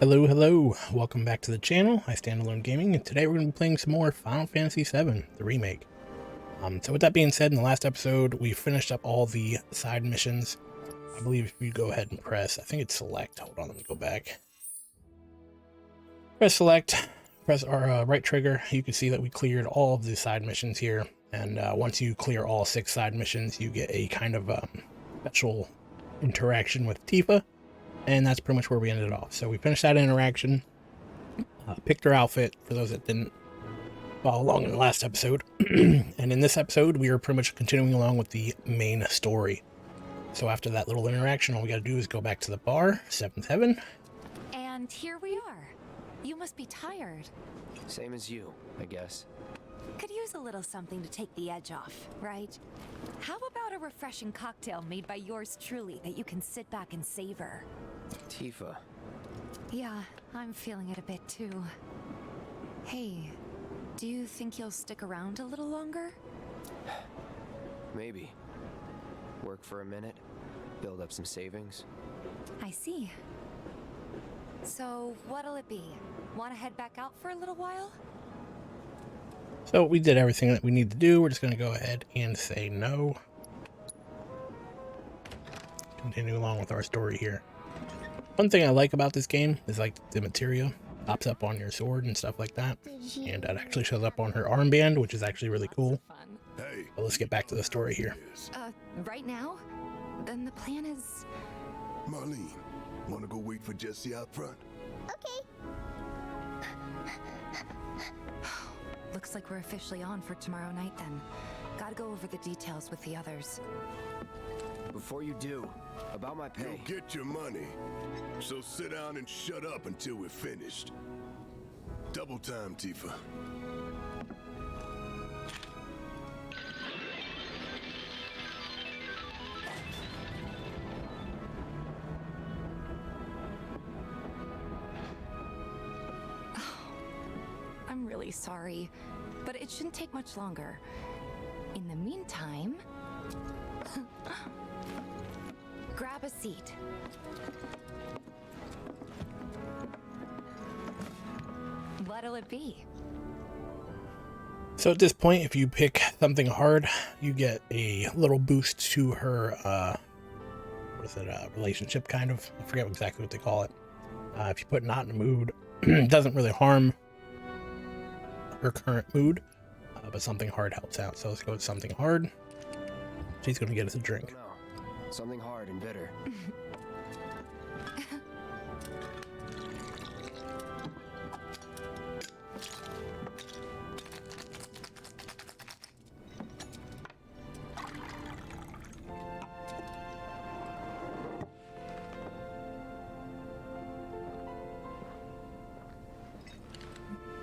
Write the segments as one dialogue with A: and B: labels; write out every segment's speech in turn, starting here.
A: Hello, welcome back to the channel, IStandAlone Gaming, and today we're going to be playing some more Final Fantasy VII, the remake. So with that being said, in the last episode, we finished up all the side missions. I believe if you go ahead and press, I think it's select, hold on, let me go back. Press select, press our right trigger, you can see that we cleared all of the side missions here, and once you clear all 6 side missions, you get a kind of special interaction with Tifa. And that's pretty much where we ended off. So we finished that interaction, picked her outfit, for those that didn't follow along in the last episode. And in this episode, we are pretty much continuing along with the main story. So after that little interaction, all we gotta do is go back to the bar, 7th Heaven.
B: And here we are. You must be tired.
C: Same as you, I guess.
B: Could use a little something to take the edge off, right? How about a refreshing cocktail made by yours truly that you can sit back and savor?
C: Tifa.
B: Yeah, I'm feeling it a bit too. Hey, do you think you'll stick around a little longer?
C: Maybe. Work for a minute, build up some savings.
B: I see. So, what'll it be? Want to head back out for a little while?
A: So we did everything that we need to do. We're just going to go ahead and say no. Continue along with our story here. One thing I like about this game is like the materia pops up on your sword and stuff like that. And it actually shows up on her armband, which is actually really cool.
D: Hey,
A: But let's get back to the story here.
B: Right now? Then the plan is...
D: Marlene, wanna go wait for Jesse out front?
B: Looks like we're officially on for tomorrow night then. Gotta go over the details with the others.
C: Before you do, about my pay.
D: You'll get your money. So sit down and shut up until we're finished. Double time, Tifa.
B: I'm really sorry, but it shouldn't take much longer. In the meantime... grab a seat. What'll it be?
A: So at this point, if you pick something hard, you get a little boost to her, relationship kind of. I forget exactly what they call it. If you put not in a mood, it doesn't really harm her current mood, but something hard helps out. So let's go with something hard. She's going to get us a drink.
C: No, something hard and bitter.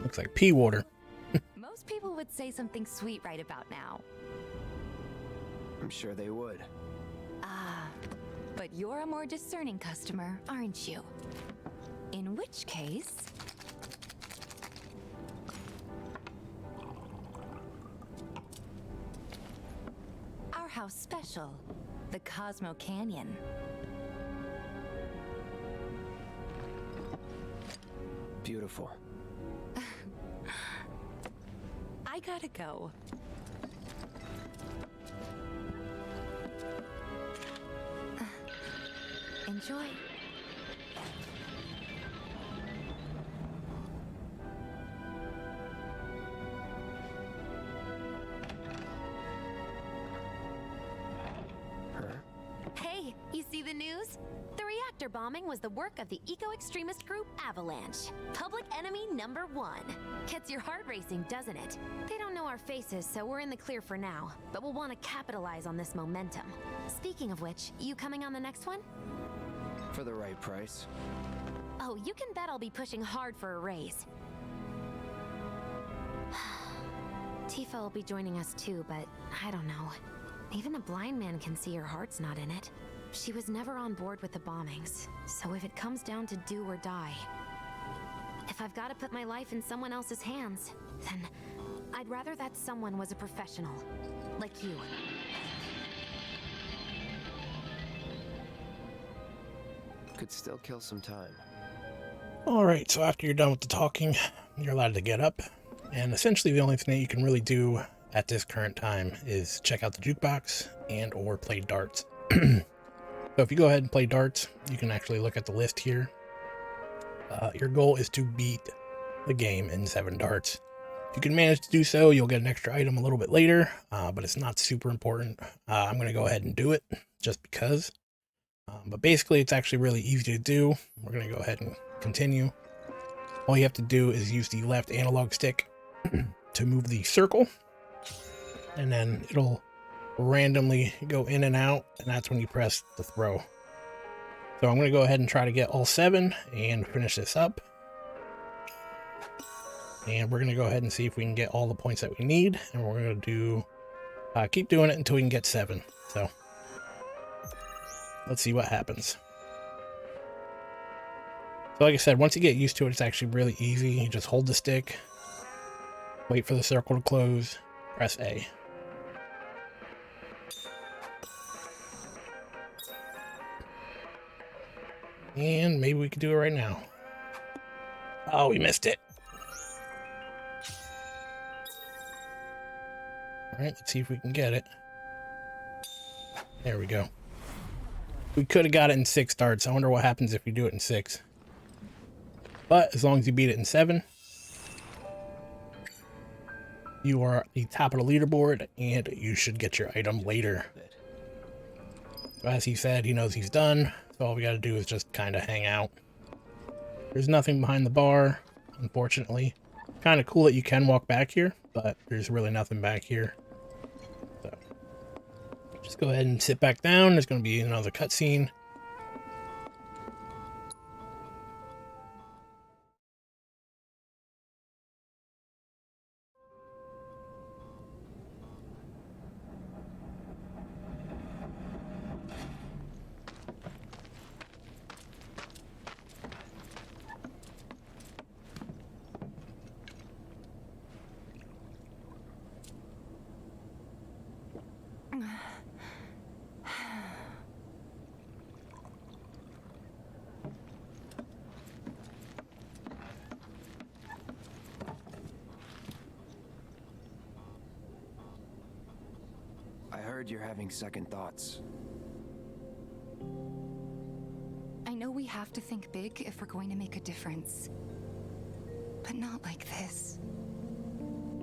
A: Looks like pea water.
B: Most people would say something sweet right about now.
C: I'm sure they would.
B: Ah, but you're a more discerning customer, aren't you? In which case... our house special, the Cosmo Canyon.
C: Beautiful.
B: I gotta go. Enjoy. Hey, you see the news? The reactor bombing was the work of the eco-extremist group Avalanche. Public enemy #1. Gets your heart racing, doesn't it? They don't know our faces, so we're in the clear for now. But we'll want to capitalize on this momentum. Speaking of which, you coming on the next one?
C: For the right price.
B: Oh, you can bet I'll be pushing hard for a raise. Tifa will be joining us too, but I don't know. Even a blind man can see her heart's not in it. She was never on board with the bombings, so if it comes down to do or die, if I've got to put my life in someone else's hands, then I'd rather that someone was a professional, like you.
C: Could still kill some time.
A: Alright, so after you're done with the talking, you're allowed to get up. And essentially the only thing that you can really do at this current time is check out the jukebox and or play darts. So if you go ahead and play darts, you can actually look at the list here. Your goal is to beat the game in 7 darts. If you can manage to do so, you'll get an extra item a little bit later, but it's not super important. I'm going to go ahead and do it just because. But basically, it's actually really easy to do. We're going to go ahead and continue. All you have to do is use the left analog stick to move the circle, and then it'll randomly go in and out, and that's when you press the throw. So I'm going to go ahead and try to get all 7 and finish this up. And we're going to go ahead and see if we can get all the points that we need, and we're going to do keep doing it until we can get 7. So let's see what happens. So like I said, once you get used to it, it's actually really easy. You just hold the stick, wait for the circle to close, press A. And maybe we could do it right now. Oh, we missed it. All right, let's see if we can get it. There we go. We could have got it in 6 darts. I wonder what happens if we do it in 6. But as long as you beat it in 7, you are at the top of the leaderboard, and you should get your item later. So as he said, he knows he's done. So all we got to do is just kind of hang out. There's nothing behind the bar, unfortunately. Kind of cool that you can walk back here, but there's really nothing back here. So just go ahead and sit back down. There's going to be another cutscene.
C: I heard you're having second thoughts.
E: I know we have to think big if we're going to make a difference. But not like this.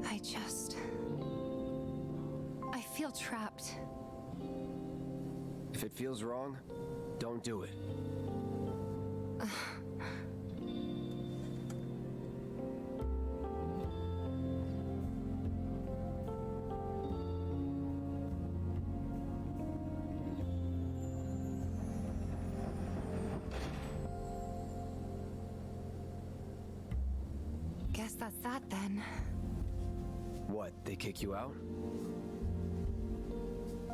E: I feel trapped.
C: If it feels wrong, don't do it.
E: Guess that's that then.
C: What, they kick you out?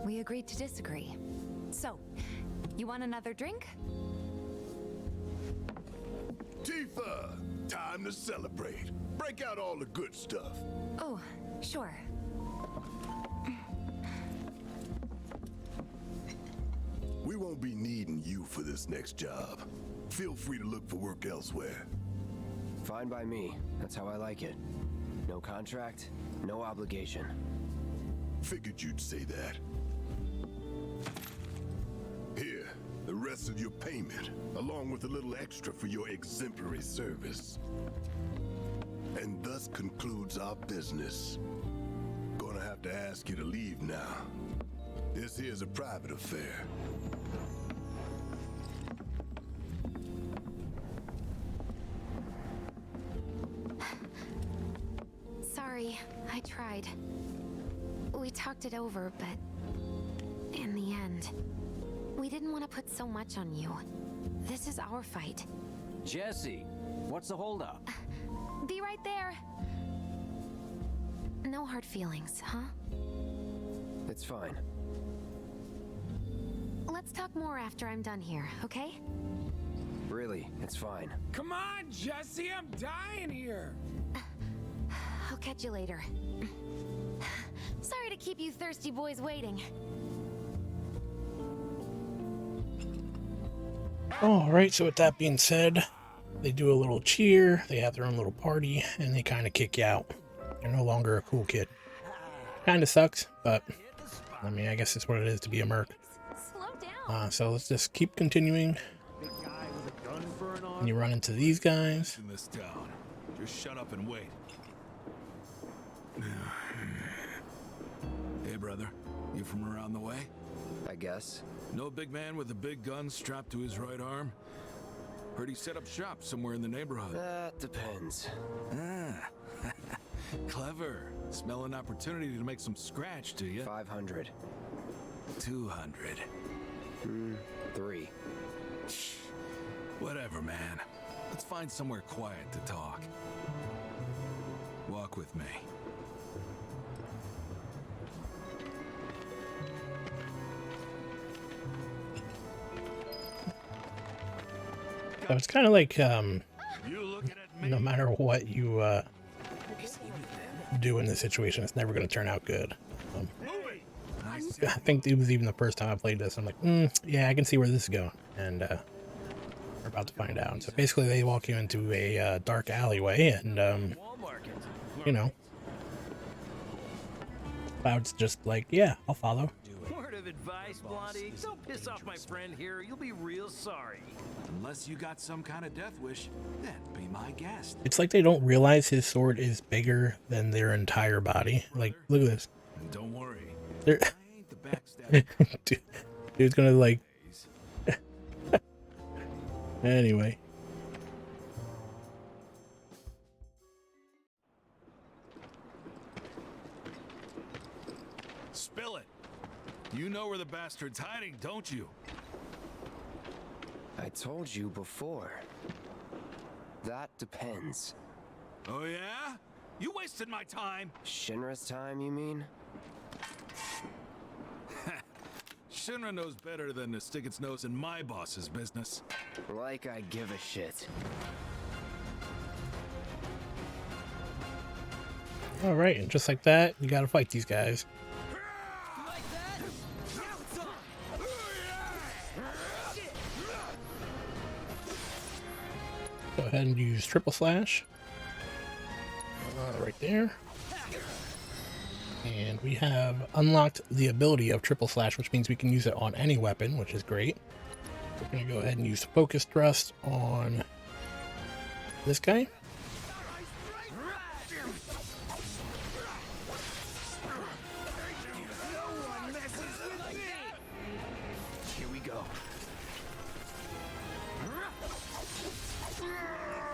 E: We agreed to disagree. So, you want another drink?
D: Tifa! Time to celebrate. Break out all the good stuff.
E: Oh, sure.
D: We won't be needing you for this next job. Feel free to look for work elsewhere.
C: Fine by me. That's how I like it. No contract, no obligation.
D: Figured you'd say that. Here, the rest of your payment, along with a little extra for your exemplary service. And thus concludes our business. Gonna have to ask you to leave now. This here's a private affair.
B: Sorry, I tried. We talked it over, but in the end, we didn't want to put so much on you. This is our fight.
F: Jesse, what's the holdup?
B: Be right there. No hard feelings, huh?
C: It's fine.
B: Let's talk more after I'm done here, okay?
C: Really, it's fine.
G: Come on, Jesse, I'm dying here.
B: I'll catch you later. Sorry to keep you thirsty boys waiting.
A: Alright, so with that being said, They do a little cheer, they have their own little party, and they kind of kick you out. You're no longer a cool kid. Kind of sucks, but I mean, I guess it's what it is to be a merc.
B: Slow down.
A: So let's just keep continuing. And you run into these guys.
H: In this town. Just shut up and wait. Hey, brother. You from around the way?
C: I guess.
H: No big man with a big gun strapped to his right arm? Heard he set up shop somewhere in the neighborhood.
C: That depends.
H: Ah. Clever. Smell an opportunity to make some scratch, do you?
C: 500.
H: 200.
C: 3.
H: Whatever, man. Let's find somewhere quiet to talk. Walk with me.
A: So it's kind of like,
H: You looking at me?
A: no matter what you do in this situation, it's never going to turn out good. I think it was even the first time I played this. I'm like, yeah, I can see where this is going. And we're about to find out. So basically, they walk you into a dark alleyway, and, you know, Cloud's just like, yeah, I'll follow.
F: Word of advice, Blondie. Don't piss off my friend here. You'll be real sorry.
H: Unless you got some kind of death wish, then be my guest.
A: It's like they don't realize his sword is bigger than their entire body. Like, look at this.
H: And don't worry,
A: They're
H: I ain't the backstabber.
A: dude's gonna, like... Anyway.
H: Spill it. You know where the bastard's hiding, don't you?
C: I told you before. That depends.
H: Oh yeah? You wasted my time.
C: Shinra's time, you mean?
H: Shinra knows better than to stick its nose in my boss's business.
C: Like I give a shit.
A: Alright, and just like that, you gotta fight these guys. Go ahead and use triple slash. Right there. And we have unlocked the ability of triple slash, which means we can use it on any weapon, which is great. We're going to go ahead and use focus thrust on this guy.
C: Here we go.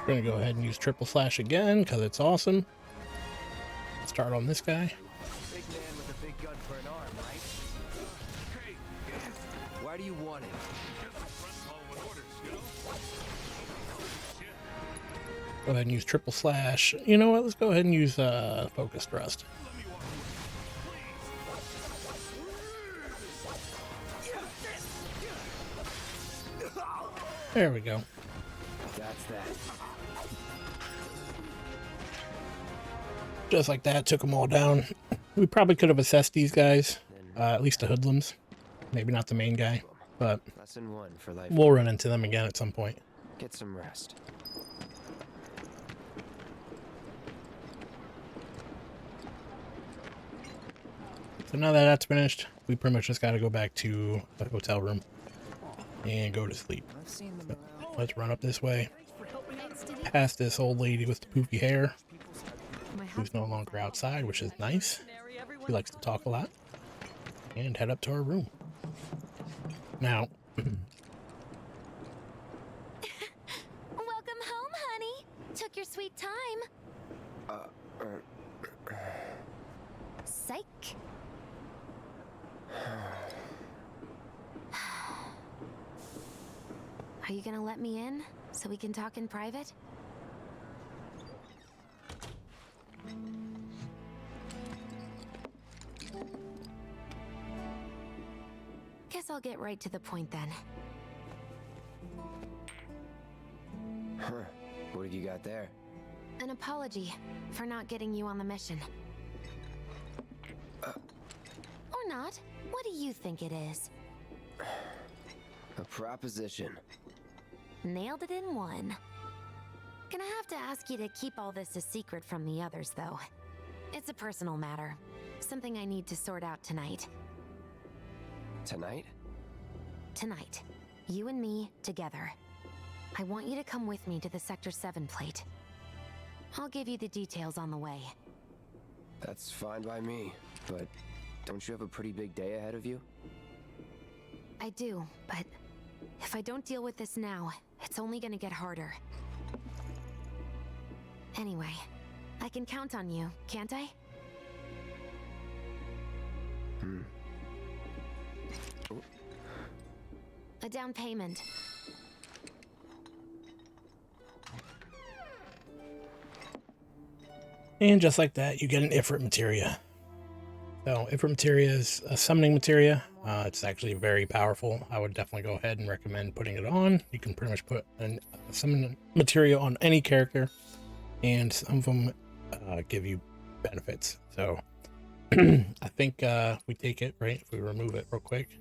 A: We're going to go ahead and use triple slash again because it's awesome. Start on this guy.
C: Big man with a big gun for an arm, right? Why do you want it?
A: Go ahead and use triple slash. You know what? Let's go ahead and use focus thrust. There we go.
C: That's that.
A: Just like that, took them all down. We probably could have assessed these guys, at least the hoodlums. Maybe not the main guy, but
C: Lesson 1 for life.
A: we'll run into them again at some point.
C: Get some rest.
A: So now that that's finished, we pretty much just got to go back to the hotel room and go to sleep. So let's run up this way, past this old lady with the poofy hair, who's no longer outside, which is nice. She likes to talk a lot. And head up to our room. Now,
B: Welcome home, honey. Took your sweet time. Psych. Are you gonna let me in so we can talk in private? Guess I'll get right to the point then.
C: Huh. What have you got there?
B: An apology for not getting you on the mission. Or not. What do you think it is?
C: A proposition.
B: Nailed it in one. have to ask you to keep all this a secret from the others, though. It's a personal matter. Something I need to sort out tonight.
C: Tonight?
B: Tonight. You and me, together. I want you to come with me to the Sector 7 plate. I'll give you the details on the way.
C: That's fine by me, but don't you have a pretty big day ahead of you?
B: I do, but if I don't deal with this now, it's only gonna get harder. Anyway, I can count on you, can't I? A down payment.
A: And just like that, you get an Ifrit materia. So Ifrit materia is a summoning materia. It's actually very powerful. I would definitely go ahead and recommend putting it on. You can pretty much put a summoning materia on any character, and some of them give you benefits. So I think we take it, right? If we remove it real quick,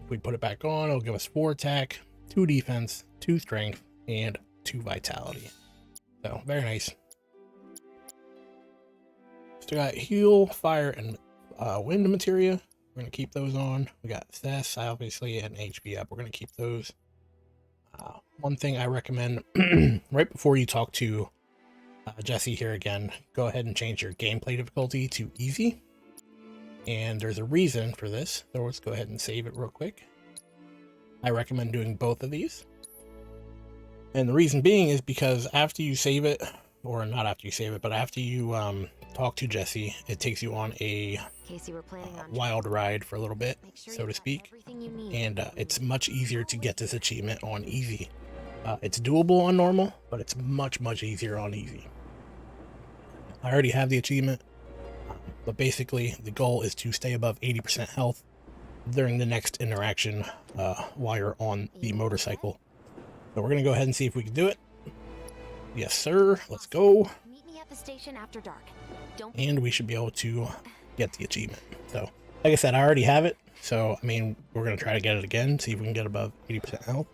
A: if we put it back on, it'll give us 4 attack, 2 defense, 2 strength, and 2 vitality. So very nice. So we got heal, fire, and wind materia. We're going to keep those on. We got Cess, obviously, and HP up. We're going to keep those. One thing I recommend, right before you talk to Jesse here again, go ahead and change your gameplay difficulty to easy. And there's a reason for this. So let's go ahead and save it real quick. I recommend doing both of these. And the reason being is because after you save it, or not after you save it, but after you talk to Jesse, it takes you on a wild ride for a little bit, so to speak. And it's much easier to get this achievement on easy. It's doable on normal, but it's much, much easier on easy. I already have the achievement, but basically the goal is to stay above 80% health during the next interaction while you're on the motorcycle. So we're going to go ahead and see if we can do it. Yes, sir. Let's go.
B: Meet me at the station after dark.
A: And we should be able to get the achievement. So, like I said, I already have it. So, I mean, we're going to try to get it again, see if we can get above 80% health.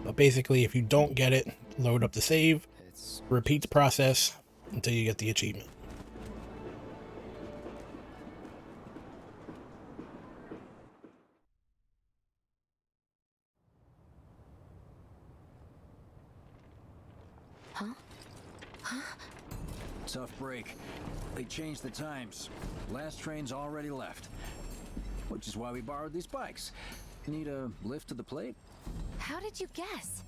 A: But basically, if you don't get it, load up the save, repeat the process until you get the achievement.
F: Tough break. They changed the times. Last train's already left. Which is why we borrowed these bikes. Need a lift to the plate?
B: How did you guess?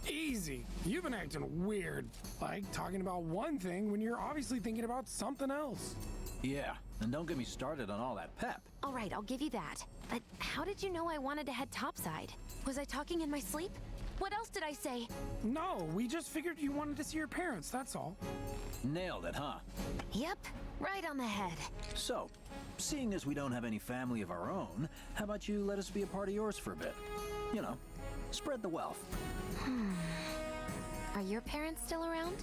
G: Easy. You've been acting weird. Like talking about one thing when you're obviously thinking about something else.
F: Yeah, and don't get me started on all that pep.
B: All right, I'll give you that. But how did you know I wanted to head topside? Was I talking in my sleep? What else did I say?
G: No, we just figured you wanted to see your parents, that's all.
F: Nailed it, huh?
B: Yep, right on the head.
F: So, seeing as we don't have any family of our own, how about you let us be a part of yours for a bit? You know, spread the wealth.
B: Are your parents still around?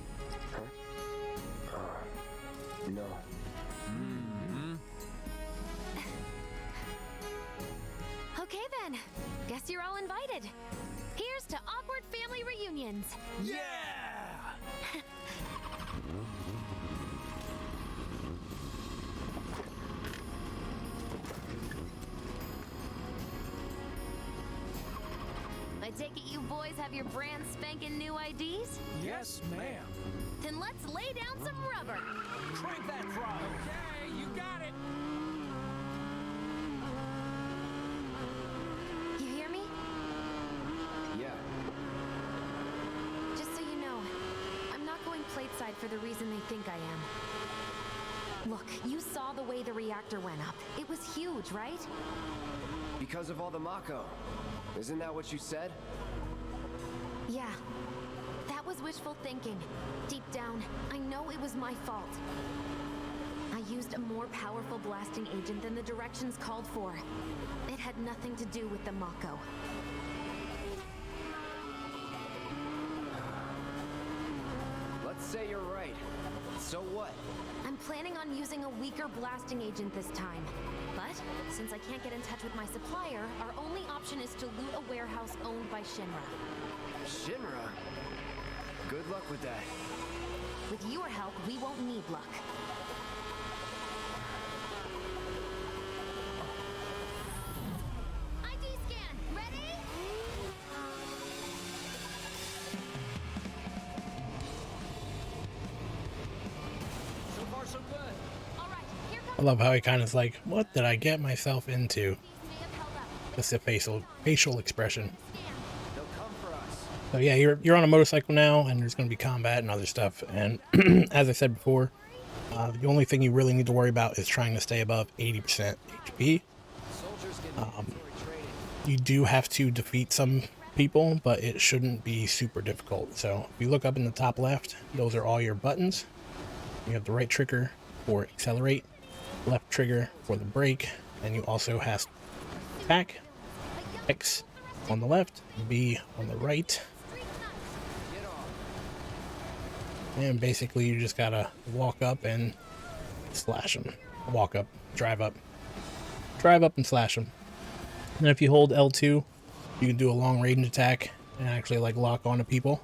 C: No.
B: Okay then. Guess you're all invited. Here's to awkward family reunions.
F: Yeah!
B: I take it you boys have your brand spanking new IDs?
G: Yes, ma'am.
B: Then let's lay down some rubber.
F: Crank that throttle!
G: Okay, you got it.
B: You hear me?
C: Yeah.
B: Just so you know, I'm not going plateside for the reason they think I am. Look, you saw the way the reactor went up. It was huge, right?
C: Because of all the Mako. Isn't that what you said?
B: Yeah. That was wishful thinking. Deep down, I know it was my fault. I used a more powerful blasting agent than the directions called for. It had nothing to do with the Mako.
C: Let's say you're right. So what?
B: I'm planning on using a weaker blasting agent this time. But, since I can't get in touch with my supplier, our only option is to loot a warehouse owned by Shinra.
C: Shinra? Good luck with that.
B: With your help, we won't need luck. ID scan, ready?
F: So far, so good.
B: All right, here comes
A: I love how he kind of is like, what did I get myself into?
B: these may have held up.
A: Just a facial expression.
B: Scan.
C: They'll come for us.
A: So yeah, you're on a motorcycle now, and there's going to be combat and other stuff. And as I said before, the only thing you really need to worry about is trying to stay above 80% HP.
C: Soldiers get mandatory training.
A: You do have to defeat some people, but it shouldn't be super difficult. So if you look up in the top left, those are all your buttons. You have the right trigger for accelerate, left trigger for the brake, and you also have attack, X on the left, B on the right.
C: Get off.
A: And basically you just gotta walk up and slash them. Walk up, drive up and slash them. And if you hold L2, you can do a long range attack and actually like lock onto people.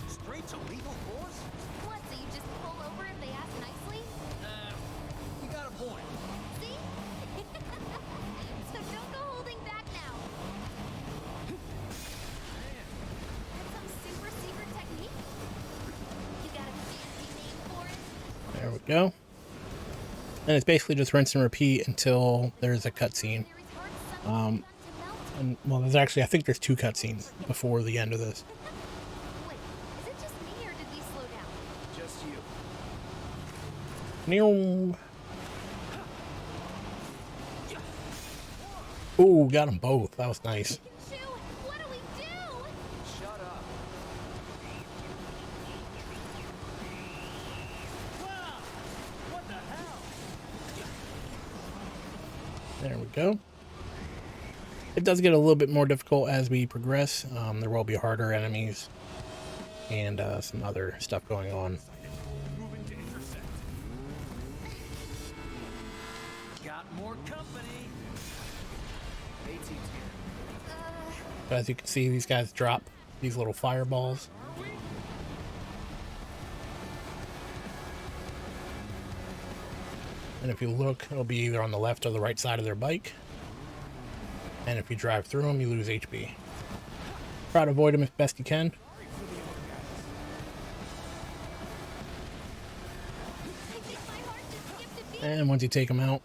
F: Straight to legal force?
B: What, so you just pull over if they ask nicely?
F: You got a point.
B: See? So don't go holding back now. That's some super secret technique? You got a fancy name for it?
A: There we go. And it's basically just rinse and repeat until there's a cutscene.
B: Mary's heart suddenly begun to melt.
A: And well, there's actually, I think there's 2 cutscenes before the end of this.
B: Wait, is it just me or did these slow down?
C: Just you.
A: Neil. Ooh, got them both. That was nice.
B: Shoo, what do we do?
C: Shut up.
F: What the hell?
A: There we go. It does get a little bit more difficult as we progress. There will be harder enemies and some other stuff going on.
F: Moving to intersect. Got more company.
C: A-team's here.
A: But as you can see, these guys drop these little fireballs. And if you look, it'll be either on the left or the right side of their bike. And if you drive through them, you lose HP. Try to avoid them as best you can.
B: I think my heart just skipped a beat.
A: And once you take them out,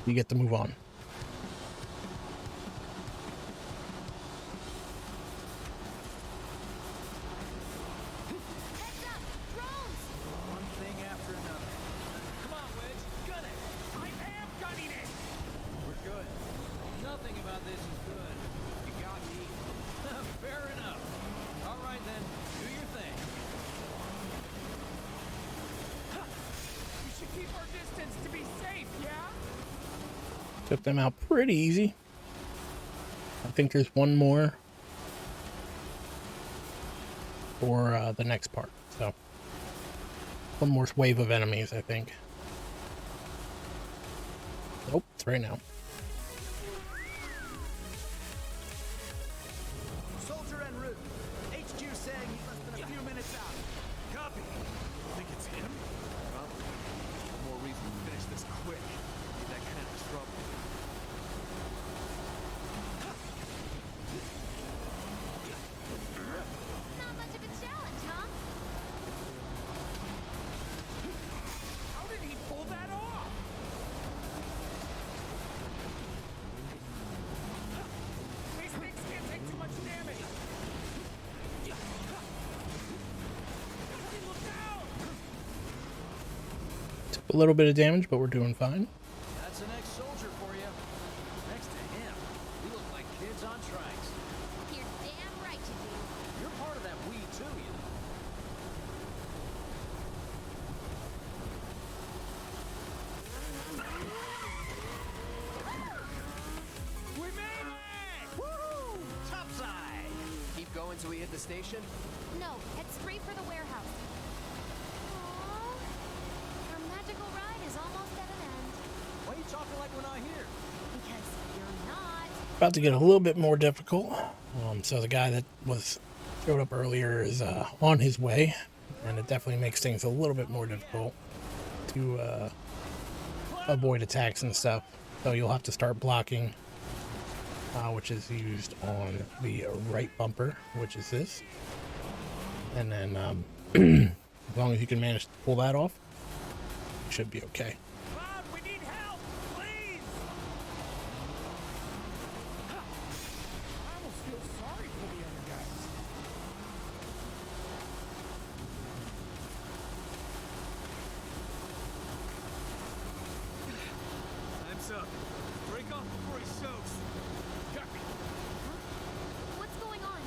A: you get to move on.
B: Heads up, drones!
F: One thing after another. Come on, Wedge. Gun it.
G: I am gunning it.
F: We're good. Nothing about this is good. You got me. Fair enough. All right, then. Do your thing.
G: We should keep our distance to be safe, yeah?
A: Took them out pretty easy. I think there's one more for the next part. So, one more wave of enemies, I think. Nope, it's right now.
F: Soldier en route. HQ saying he's less than a few minutes out. Copy. Think it's him?
C: Probably. More reason to finish this quick. Need that kind of trouble.
B: Not much of a challenge, huh?
G: How did he pull that off? These things can't take too much damage. Look out!
A: Took a little bit of damage, but we're doing fine.
F: That's an ex-soldier for you. Next to him, we look like kids on trikes.
B: You're damn right you do.
F: You're part of that we too, you know.
G: We made it!
F: Woo! Topside!
C: Keep going till we hit the station.
B: No, head straight for the warehouse. Aww. Our magical ride is almost at an end.
F: Why are you talking like we're not here?
B: Because you're not.
A: About to get a little bit more difficult. So the guy that was showed up earlier is on his way, and it definitely makes things a little bit more difficult to avoid attacks and stuff. So you'll have to start blocking, which is used on the right bumper, which is this. And then as long as you can manage to pull that off, you should be okay.
I: Cloud, we need help, please!
G: I almost feel sorry for the other guys.
I: Time's up. Break off before he soaks. Got me.
B: What's going on?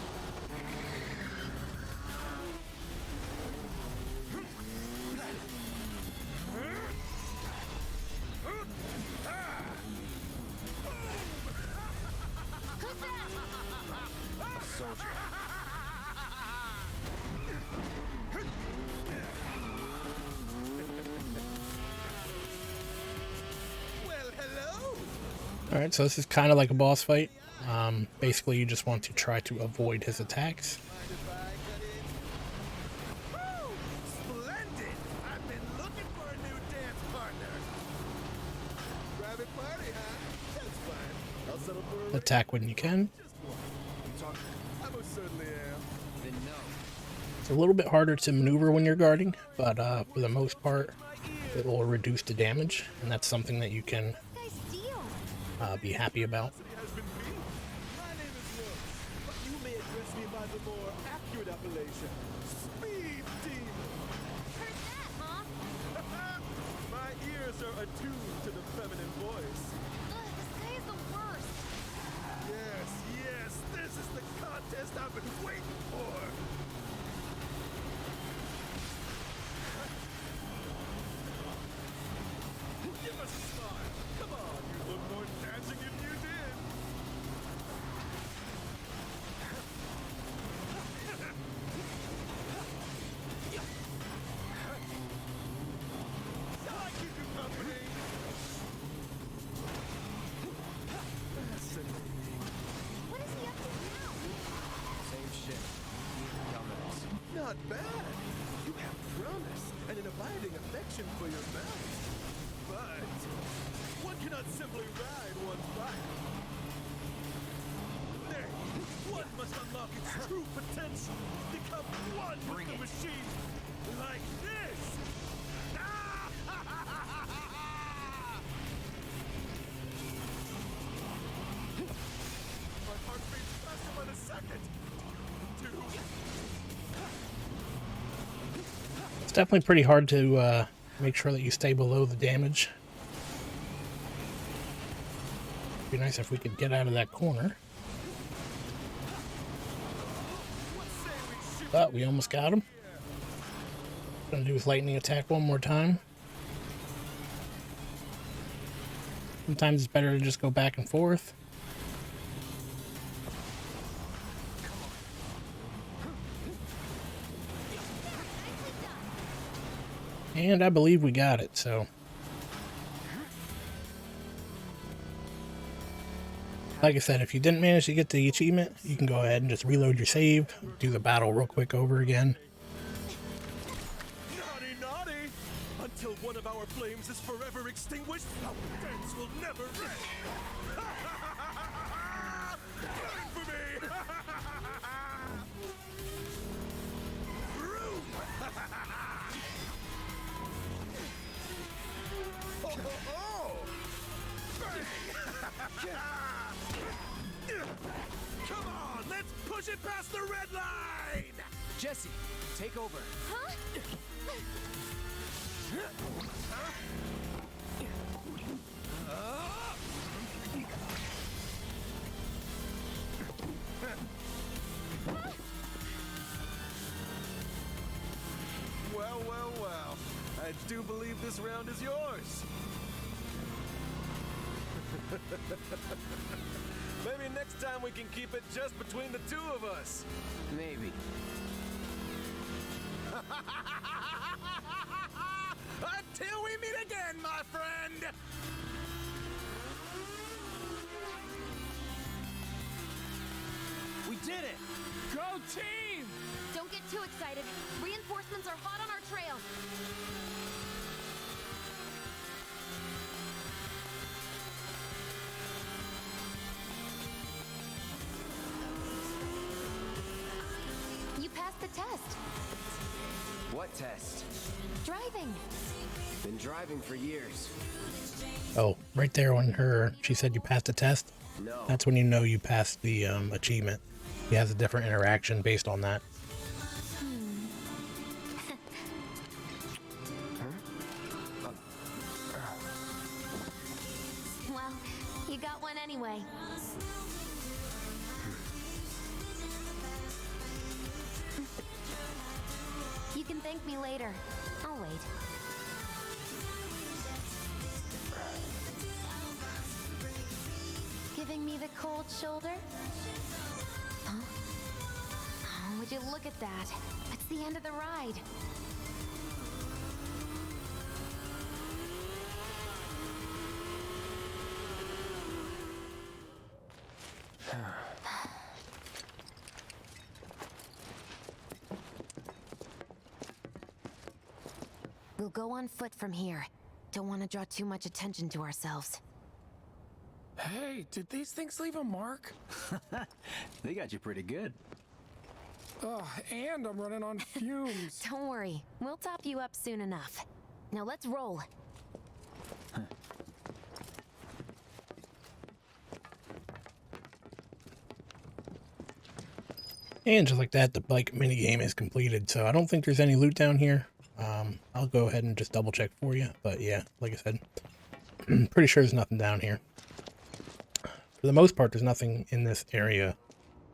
C: Soldier.
I: Well, hello!
A: Alright, so this is kind of like a boss fight. Basically, you just want to try to avoid his attacks.
I: Mind if I cut in? Woo! Splendid! I've been looking for a new dance partner. Private party, huh? That's fine. I'll settle for a
A: Attack when you can.
I: just one. I most certainly am.
C: Then no.
A: It's a little bit harder to maneuver when you're guarding, but for the most part, it will reduce the damage, and that's something that you can
B: Guys, deal.
A: be happy about.
I: Has been me. My name is Rose, but you may address me by the more accurate appellation, Speed Demon.
B: Heard that, huh?
I: My ears are attuned to the feminine voice.
B: Ugh, this guy is the worst.
I: Yes, yes, this is the contest I've been waiting for. Give us a smile. Come on, you look more dancing if you did. Shall I keep you company? Fascinating.
B: What is he up to now?
C: Same shit. Dumbass.
I: Not bad. You have promise and an abiding affection for your mount. But one cannot simply ride one's bike. Nay, one must unlock its true potential. Become one with the machine. Like this. My heart beats faster by the second. Two.
A: It's definitely pretty hard to make sure that you stay below the damage. Be nice if we could get out of that corner. But we almost got him. Gonna do his lightning attack one more time. Sometimes it's better to just go back and forth. And I believe we got it, so. Like I said, if you didn't manage to get the achievement, you can go ahead and just reload your save, do the battle real quick over again.
I: Naughty, naughty! Until one of our flames is forever extinguished, our dance will never end! Wait for me! Vroom! Oh, oh, oh! Bang! Come on, let's push it past the red line!
C: Jesse, take over.
B: Huh?
I: Well, well, well. I do believe this round is yours. Maybe next time we can keep it just between the two of us.
C: Maybe.
I: Until we meet again, my friend!
F: We did it!
G: Go team!
B: too excited. Reinforcements are hot on our trail. You passed the test.
C: What test?
B: Driving.
C: Been driving for years.
A: Oh, right there when she said you passed the test.
C: No.
A: That's when you know you passed the achievement. He has a different interaction based on that.
B: Well, you got one anyway. You can thank me later. I'll wait. Giving me the cold shoulder? Huh? Oh, would you look at that? It's the end of the ride. We'll go on foot from here. Don't want to draw too much attention to ourselves.
G: Hey, did these things leave a mark?
F: They got you pretty good.
G: Ugh, and I'm running on fumes.
B: Don't worry, we'll top you up soon enough. Now let's roll.
A: And just like that, the bike minigame is completed, so I don't think there's any loot down here. I'll go ahead and just double check for you, but yeah, like I said, pretty sure there's nothing down here. For the most part, there's nothing in this area.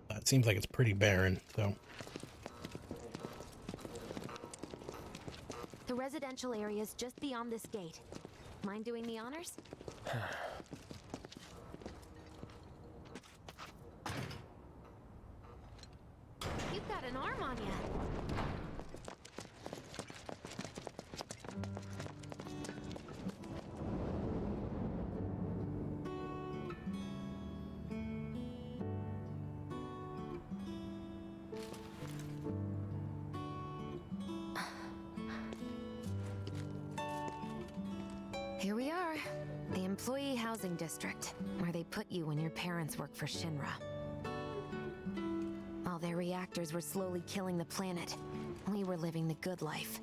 A: It seems like it's pretty barren, so.
B: The residential area is just beyond this gate. Mind doing the honors? You've got an arm on you. Here we are, the employee housing district, where they put you when your parents work for Shinra. While their reactors were slowly killing the planet, we were living the good life.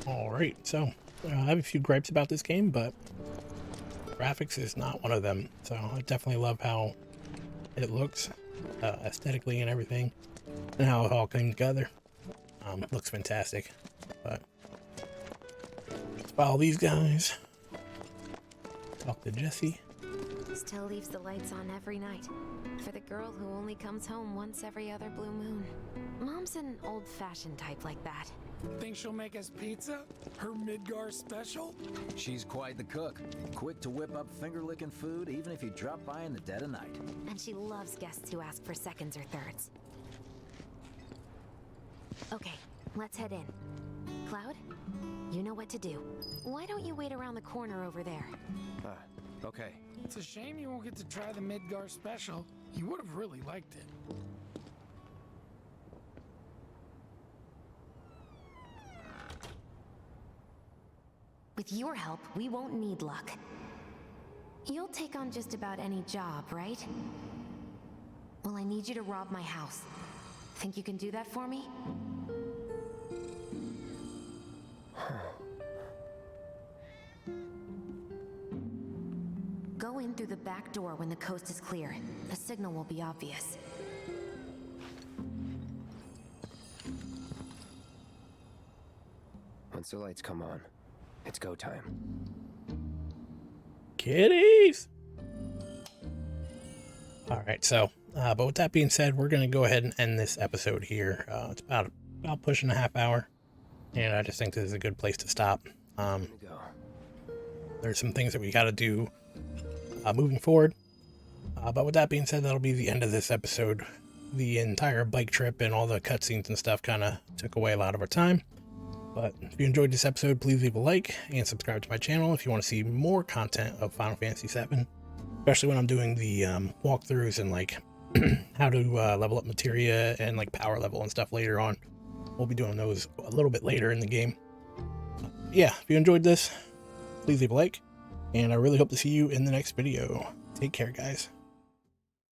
A: Alright, so I have a few gripes about this game, but graphics is not one of them. So I definitely love how it looks aesthetically and everything, and how it all came together. Looks fantastic. But let's follow these guys. Talk to Jesse.
B: Still leaves the lights on every night. For the girl who only comes home once every other blue moon. Mom's an old-fashioned type like that.
G: Think she'll make us pizza? Her Midgar special?
F: She's quite the cook. Quick to whip up finger-licking food, even if you drop by in the dead of night.
B: And she loves guests who ask for seconds or thirds. Okay, let's head in. Cloud, you know what to do. Why don't you wait around the corner over there?
C: Okay.
G: It's a shame you won't get to try the Midgar special. You would have really liked it.
B: With your help, we won't need luck. You'll take on just about any job, right? Well, I need you to rob my house. Think you can do that for me? Go in through the back door when the coast is clear. The signal will be obvious.
C: Once the lights come on, it's go time.
A: Kitties! Alright, so, but with that being said, we're going to go ahead and end this episode here. It's about pushing a half hour, and I just think this is a good place to stop. There's some things that we got to do moving forward. But with that being said, that'll be the end of this episode. The entire bike trip and all the cutscenes and stuff kind of took away a lot of our time. But if you enjoyed this episode, please leave a like and subscribe to my channel if you want to see more content of Final Fantasy VII, especially when I'm doing the walkthroughs and like how to level up materia and like power level and stuff later on. We'll be doing those a little bit later in the game. Yeah, if you enjoyed this, please leave a like, and I really hope to see you in the next video. Take care, guys.